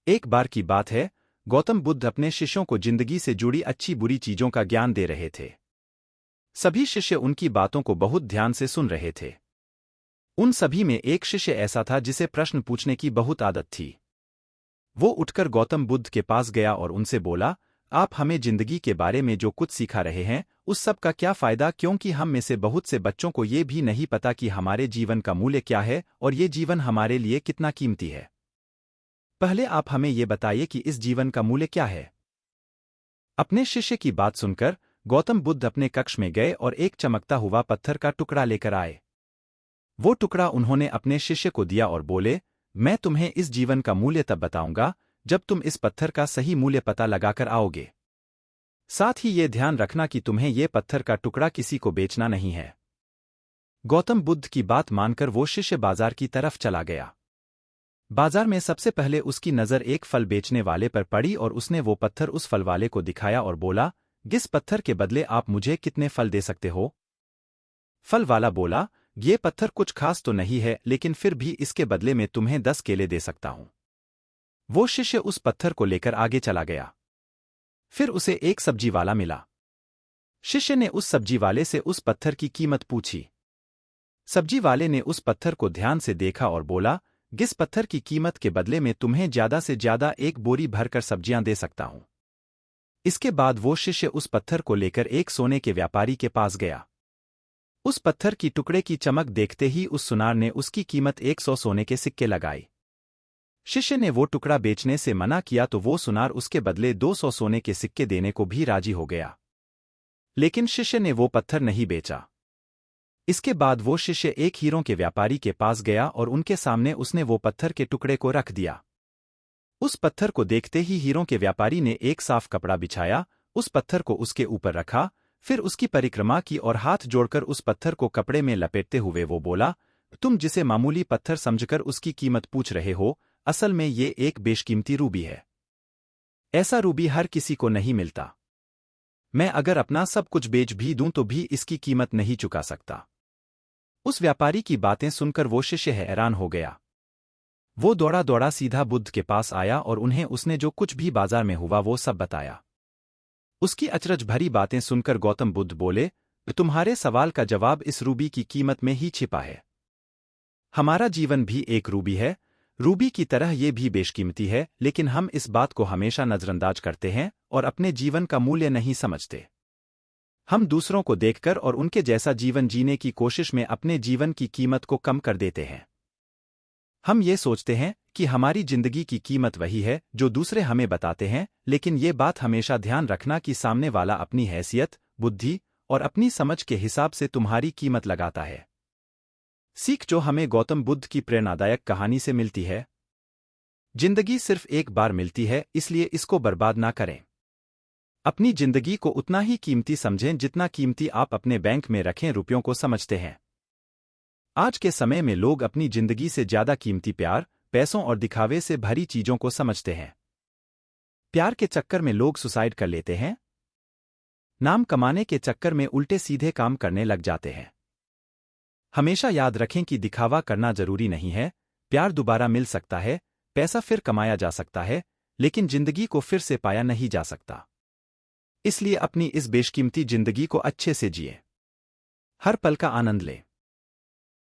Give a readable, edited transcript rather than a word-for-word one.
एक बार की बात है, गौतम बुद्ध अपने शिष्यों को जिंदगी से जुड़ी अच्छी बुरी चीजों का ज्ञान दे रहे थे। सभी शिष्य उनकी बातों को बहुत ध्यान से सुन रहे थे। उन सभी में एक शिष्य ऐसा था जिसे प्रश्न पूछने की बहुत आदत थी। वो उठकर गौतम बुद्ध के पास गया और उनसे बोला, आप हमें जिंदगी के बारे में जो कुछ सिखा रहे हैं उस सब का क्या फायदा, क्योंकि हम में से बहुत से बच्चों को ये भी नहीं पता कि हमारे जीवन का मूल्य क्या है और ये जीवन हमारे लिए कितना कीमती है। पहले आप हमें ये बताइए कि इस जीवन का मूल्य क्या है। अपने शिष्य की बात सुनकर गौतम बुद्ध अपने कक्ष में गए और एक चमकता हुआ पत्थर का टुकड़ा लेकर आए। वो टुकड़ा उन्होंने अपने शिष्य को दिया और बोले, मैं तुम्हें इस जीवन का मूल्य तब बताऊंगा जब तुम इस पत्थर का सही मूल्य पता लगाकर आओगे। साथ ही ये ध्यान रखना कि तुम्हें ये पत्थर का टुकड़ा किसी को बेचना नहीं है। गौतम बुद्ध की बात मानकर वो शिष्य बाजार की तरफ चला गया। बाजार में सबसे पहले उसकी नज़र एक फल बेचने वाले पर पड़ी और उसने वो पत्थर उस फल वाले को दिखाया और बोला, किस पत्थर के बदले आप मुझे कितने फल दे सकते हो? फल वाला बोला, ये पत्थर कुछ खास तो नहीं है, लेकिन फिर भी इसके बदले में तुम्हें 10 केले दे सकता हूं। वो शिष्य उस पत्थर को लेकर आगे चला गया। फिर उसे एक सब्जी वाला मिला। शिष्य ने उस सब्जी वाले से उस पत्थर की कीमत पूछी। सब्जी वाले ने उस पत्थर को ध्यान से देखा और बोला, जिस पत्थर की कीमत के बदले में तुम्हें ज्यादा से ज्यादा एक बोरी भरकर सब्जियां दे सकता हूं। इसके बाद वो शिष्य उस पत्थर को लेकर एक सोने के व्यापारी के पास गया। उस पत्थर की टुकड़े की चमक देखते ही उस सुनार ने उसकी कीमत 100 सोने के सिक्के लगाई। शिष्य ने वो टुकड़ा बेचने से मना किया तो वो सुनार उसके बदले 200 सोने के सिक्के देने को भी राजी हो गया। लेकिन शिष्य ने वो पत्थर नहीं बेचा। इसके बाद वो शिष्य एक हीरों के व्यापारी के पास गया और उनके सामने उसने वो पत्थर के टुकड़े को रख दिया। उस पत्थर को देखते ही हीरों के व्यापारी ने एक साफ कपड़ा बिछाया, उस पत्थर को उसके ऊपर रखा, फिर उसकी परिक्रमा की और हाथ जोड़कर उस पत्थर को कपड़े में लपेटते हुए वो बोला, तुम जिसे मामूली पत्थर समझकर उसकी कीमत पूछ रहे हो, असल में ये एक बेशकीमती रूबी है। ऐसा रूबी हर किसी को नहीं मिलता। मैं अगर अपना सब कुछ बेच भी दूं तो भी इसकी कीमत नहीं चुका सकता। उस व्यापारी की बातें सुनकर वो शिष्य हैरान हो गया। वो दौड़ा दौड़ा सीधा बुद्ध के पास आया और उन्हें उसने जो कुछ भी बाजार में हुआ वो सब बताया। उसकी अचरज भरी बातें सुनकर गौतम बुद्ध बोले, तुम्हारे सवाल का जवाब इस रूबी की कीमत में ही छिपा है। हमारा जीवन भी एक रूबी है, रूबी की तरह ये भी बेशकीमती है, लेकिन हम इस बात को हमेशा नजरअंदाज करते हैं और अपने जीवन का मूल्य नहीं समझते। हम दूसरों को देखकर और उनके जैसा जीवन जीने की कोशिश में अपने जीवन की कीमत को कम कर देते हैं। हम ये सोचते हैं कि हमारी जिंदगी की कीमत वही है जो दूसरे हमें बताते हैं, लेकिन ये बात हमेशा ध्यान रखना कि सामने वाला अपनी हैसियत, बुद्धि और अपनी समझ के हिसाब से तुम्हारी कीमत लगाता है। सीख जो हमें गौतम बुद्ध की प्रेरणादायक कहानी से मिलती है, जिंदगी सिर्फ एक बार मिलती है, इसलिए इसको बर्बाद ना करें। अपनी जिंदगी को उतना ही कीमती समझें जितना कीमती आप अपने बैंक में रखें रुपयों को समझते हैं। आज के समय में लोग अपनी जिंदगी से ज्यादा कीमती प्यार, पैसों और दिखावे से भरी चीजों को समझते हैं। प्यार के चक्कर में लोग सुसाइड कर लेते हैं। नाम कमाने के चक्कर में उल्टे सीधे काम करने लग जाते हैं। हमेशा याद रखें कि दिखावा करना जरूरी नहीं है। प्यार दोबारा मिल सकता है, पैसा फिर कमाया जा सकता है, लेकिन जिंदगी को फिर से पाया नहीं जा सकता। इसलिए अपनी इस बेशकीमती जिंदगी को अच्छे से जिए। हर पल का आनंद लें।